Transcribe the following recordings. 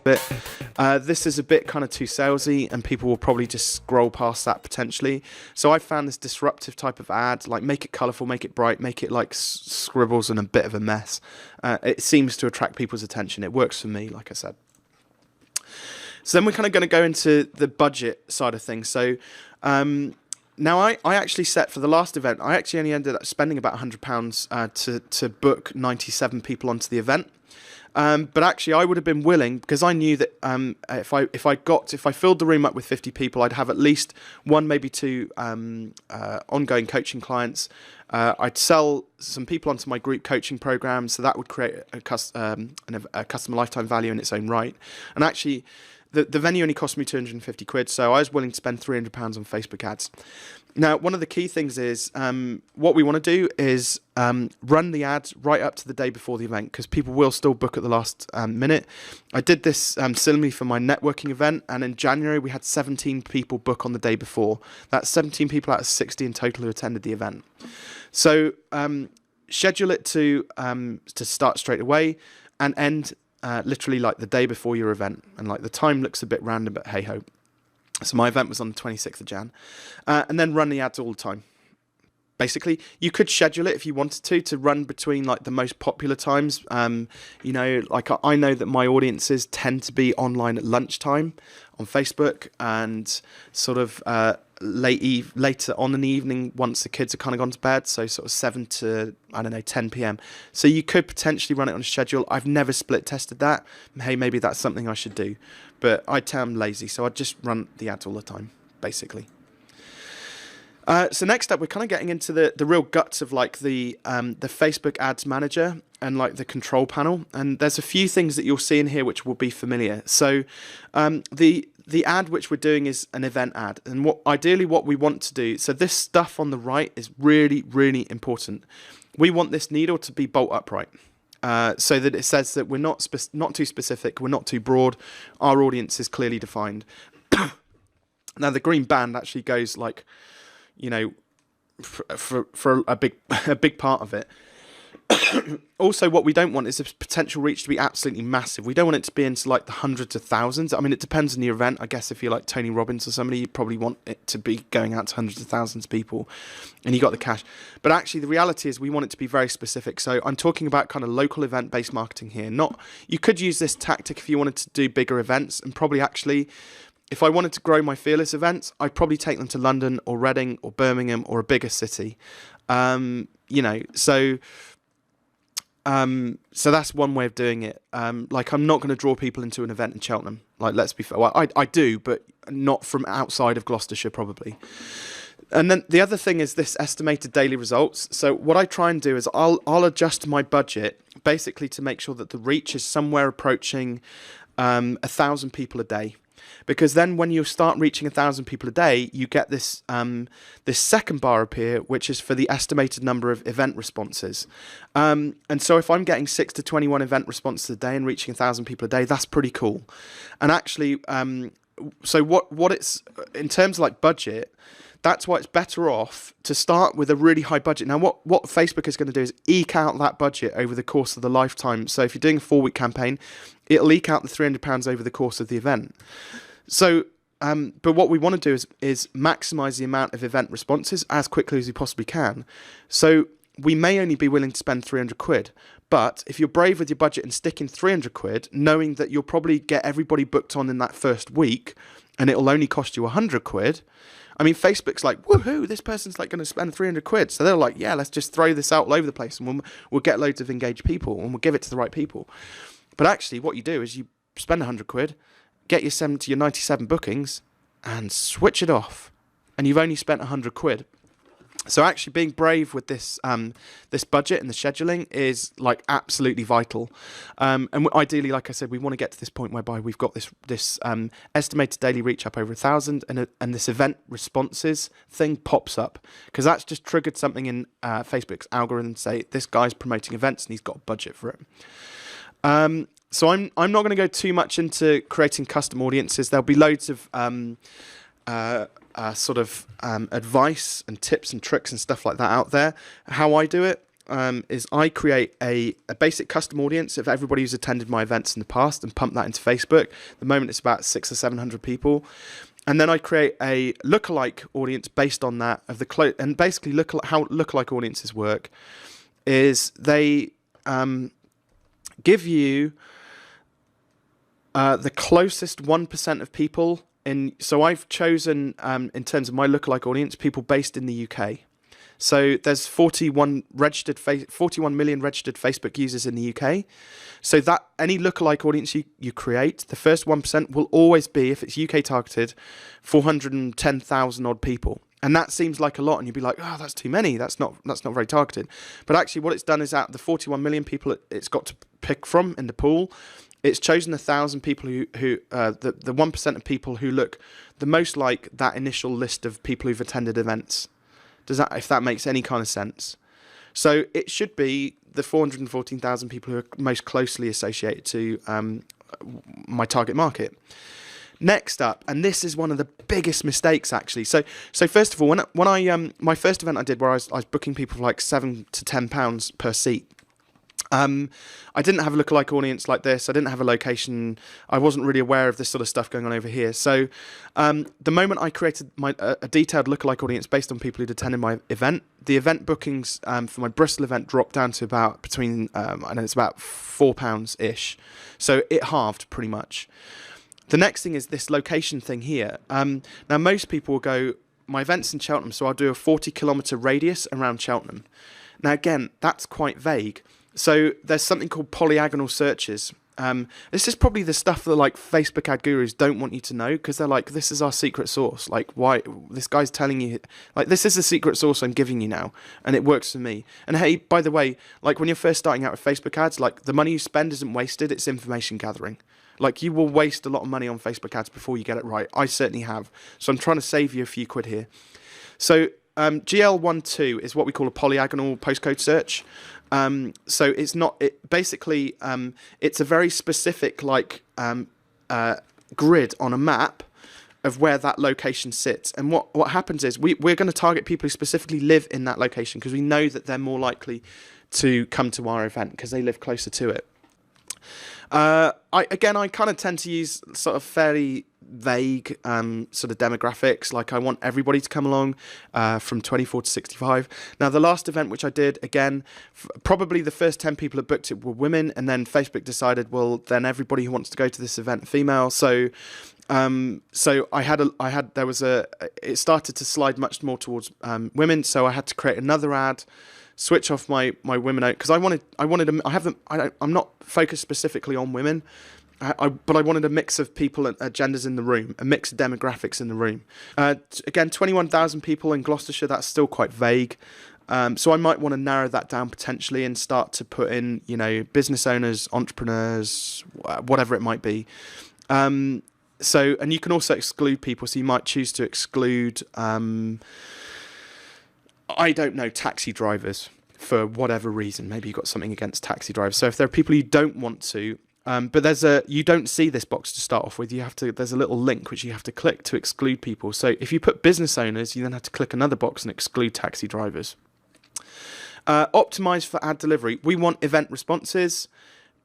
But this is a bit kind of too salesy, and people will probably just scroll past that potentially. So I found this disruptive type of ad, like make it colourful, make it bright, make it like scribbles and a bit of a mess. It seems to attract people's attention. It works for me, like I said. So then we're kind of going to go into the budget side of things. So now I actually set for the last event, I actually only ended up spending about £100 to book 97 people onto the event. But actually, I would have been willing, because I knew that if I filled the room up with 50 people, I'd have at least one, maybe two ongoing coaching clients. I'd sell some people onto my group coaching program, so that would create a customer lifetime value in its own right. And actually, the venue only cost me 250 quid, so I was willing to spend £300 on Facebook ads. Now, one of the key things is what we want to do is run the ads right up to the day before the event, because people will still book at the last minute. I did this similarly for my networking event, and in January we had 17 people book on the day before. That's 17 people out of 60 in total who attended the event. So schedule it to start straight away and end literally like the day before your event. And like the time looks a bit random, but hey ho. So my event was on the 26th of Jan. And then run the ads all the time. Basically, you could schedule it if you wanted to run between like the most popular times. You know, like I know that my audiences tend to be online at lunchtime on Facebook, and sort of later on in the evening once the kids are kind of gone to bed. So sort of 7 to, I don't know, 10 p.m. So you could potentially run it on a schedule. I've never split tested that. Hey, maybe that's something I should do. But I'd tell I'm lazy, so I'd just run the ads all the time, basically. So next up, we're kind of getting into the real guts of like the Facebook Ads Manager and like the control panel. And there's a few things that you'll see in here which will be familiar. So the ad which we're doing is an event ad, and ideally what we want to do. So this stuff on the right is really, really important. We want this needle to be bolt upright. So that it says that we're not too specific, we're not too broad, our audience is clearly defined. Now the green band actually goes like, you know, for a big part of it. Also, what we don't want is the potential reach to be absolutely massive. We don't want it to be into like the hundreds of thousands. I mean, it depends on the event. I guess if you're like Tony Robbins or somebody, you probably want it to be going out to hundreds of thousands of people, and you got the cash. But actually, the reality is we want it to be very specific. So I'm talking about kind of local event-based marketing here. You could use this tactic if you wanted to do bigger events, and probably actually, if I wanted to grow my Fearless events, I'd probably take them to London or Reading or Birmingham or a bigger city. You know, so that's one way of doing it. Like, I'm not going to draw people into an event in Cheltenham. Like, let's be fair. Well, I do, but not from outside of Gloucestershire, probably. And then the other thing is this estimated daily results. So what I try and do is I'll adjust my budget basically to make sure that the reach is somewhere approaching 1,000 people a day. Because then when you start reaching 1,000 people a day, you get this this second bar appear, which is for the estimated number of event responses. And so if I'm getting 6 to 21 event responses a day and reaching 1,000 people a day, that's pretty cool. And actually, so what it's, in terms of like budget, that's why it's better off to start with a really high budget. Now, what Facebook is going to do is eke out that budget over the course of the lifetime. So if you're doing a 4-week campaign, it'll eke out the £300 over the course of the event. So, but what we want to do is maximize the amount of event responses as quickly as we possibly can. So we may only be willing to spend 300 quid, but if you're brave with your budget and stick in 300 quid, knowing that you'll probably get everybody booked on in that first week, and it'll only cost you 100 quid. I mean, Facebook's like, woohoo, this person's like going to spend 300 quid. So they're like, yeah, let's just throw this out all over the place, and we'll get loads of engaged people, and we'll give it to the right people. But actually, what you do is you spend 100 quid, get your 97 bookings, and switch it off, and you've only spent 100 quid. So actually being brave with this this budget and the scheduling is like absolutely vital. And ideally, like I said, we want to get to this point whereby we've got this estimated daily reach up over 1,000, and this event responses thing pops up, because that's just triggered something in Facebook's algorithm to say this guy's promoting events and he's got a budget for it. So I'm not going to go too much into creating custom audiences. There'll be loads of sort of advice and tips and tricks and stuff like that out there. How I do it is I create a basic custom audience of everybody who's attended my events in the past and pump that into Facebook. At the moment it's about 600 or 700 people. And then I create a lookalike audience based on that of the and basically how lookalike audiences work is they give you the closest 1% of people in. So I've chosen in terms of my lookalike audience people based in the UK. So there's 41 million registered Facebook users in the UK. So that any lookalike audience you create, the first 1% will always be, if it's UK targeted, 410,000 odd people. And that seems like a lot, and you'd be like, oh, that's too many. That's not very targeted. But actually, what it's done is out of the 41 million people it's got to pick from in the pool, it's chosen 1,000 people who the 1% of people who look the most like that initial list of people who've attended events. If that makes any kind of sense. So it should be the 414,000 people who are most closely associated to my target market. Next up, and this is one of the biggest mistakes actually. So first of all, when I my first event I did where I was booking people for like £7 to £10 per seat. I didn't have a lookalike audience like this. I didn't have a location. I wasn't really aware of this sort of stuff going on over here. So the moment I created a detailed lookalike audience based on people who'd attended my event, the event bookings for my Bristol event dropped down to about between, I know it's about £4-ish. So it halved pretty much. The next thing is this location thing here. Now most people will go, my event's in Cheltenham, so I'll do a 40-kilometre radius around Cheltenham. Now again, that's quite vague. So there's something called polyagonal searches. This is probably the stuff that like Facebook ad gurus don't want you to know, because they're like, this is our secret source. Like, why this guy's telling you, like, this is the secret source I'm giving you now, and it works for me. And hey, by the way, like when you're first starting out with Facebook ads, like the money you spend isn't wasted, it's information gathering. Like you will waste a lot of money on Facebook ads before you get it right. I certainly have. So I'm trying to save you a few quid here. So GL12 is what we call a polyagonal postcode search. So it's not, basically, it's a very specific like grid on a map of where that location sits. And what happens is we're going to target people who specifically live in that location because we know that they're more likely to come to our event because they live closer to it. I kind of tend to use sort of fairly vague sort of demographics. Like I want everybody to come along from 24 to 65. Now the last event which I did, again, probably the first 10 people that booked it were women, and then Facebook decided, well, then everybody who wants to go to this event are female. So it started to slide much more towards women. So I had to create another ad, switch off my women out, because I'm not focused specifically on women, but I wanted a mix of people and genders in the room, a mix of demographics in the room. Again, 21,000 people in Gloucestershire, that's still quite vague. So I might want to narrow that down potentially and start to put in, business owners, entrepreneurs, whatever it might be. And you can also exclude people. So you might choose to exclude, I don't know, taxi drivers for whatever reason. Maybe you've got something against taxi drivers. So if there are people you don't want to, but you don't see this box to start off with. There's a little link which you have to click to exclude people. So if you put business owners, you then have to click another box and exclude taxi drivers. Optimize for ad delivery. We want event responses.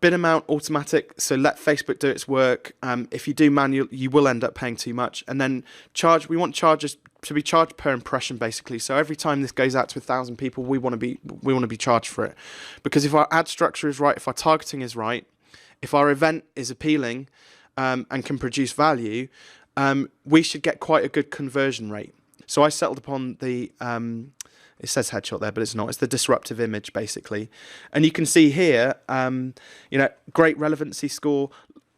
Bid amount automatic, so let Facebook do its work. If you do manual, you will end up paying too much. And then we want charges to be charged per impression, basically. So every time this goes out to 1,000 people, we want to be charged for it, because if our ad structure is right, if our targeting is right, if our event is appealing and can produce value, we should get quite a good conversion rate. So I settled upon the it says headshot there, but it's not. It's the disruptive image, basically. And you can see here, great relevancy score,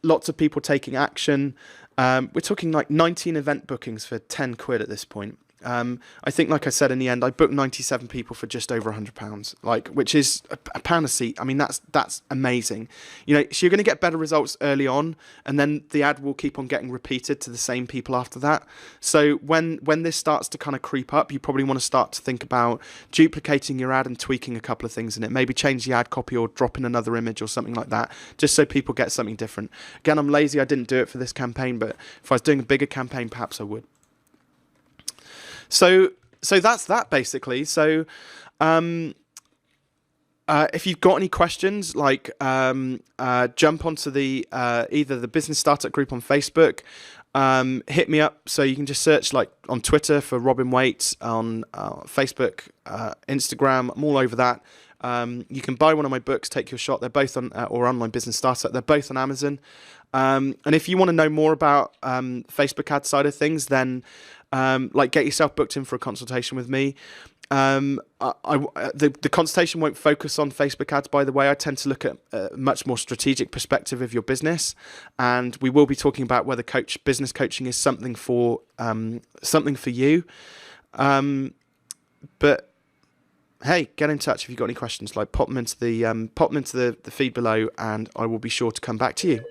lots of people taking action. We're talking like 19 event bookings for 10 quid at this point. I think, like I said, in the end, I booked 97 people for just over £100, which is a pound a seat. I mean, that's amazing. So you're going to get better results early on, and then the ad will keep on getting repeated to the same people after that. So when this starts to kind of creep up, you probably want to start to think about duplicating your ad and tweaking a couple of things in it. Maybe change the ad copy or drop in another image or something like that, just so people get something different. Again, I'm lazy. I didn't do it for this campaign, but if I was doing a bigger campaign, perhaps I would. So that's that basically. So if you've got any questions, like jump onto the either the Business Startup group on Facebook, hit me up. So you can just search like on Twitter for Robin Waite, on Facebook, Instagram. I'm all over that. You can buy one of my books, Take Your Shot. They're both on, or Online Business Startup. They're both on Amazon. And if you want to know more about Facebook ad side of things, then like get yourself booked in for a consultation with me. The consultation won't focus on Facebook ads, by the way. I tend to look at a much more strategic perspective of your business, and we will be talking about whether business coaching is something for you. But hey, get in touch if you've got any questions. Like pop them into the feed below, and I will be sure to come back to you.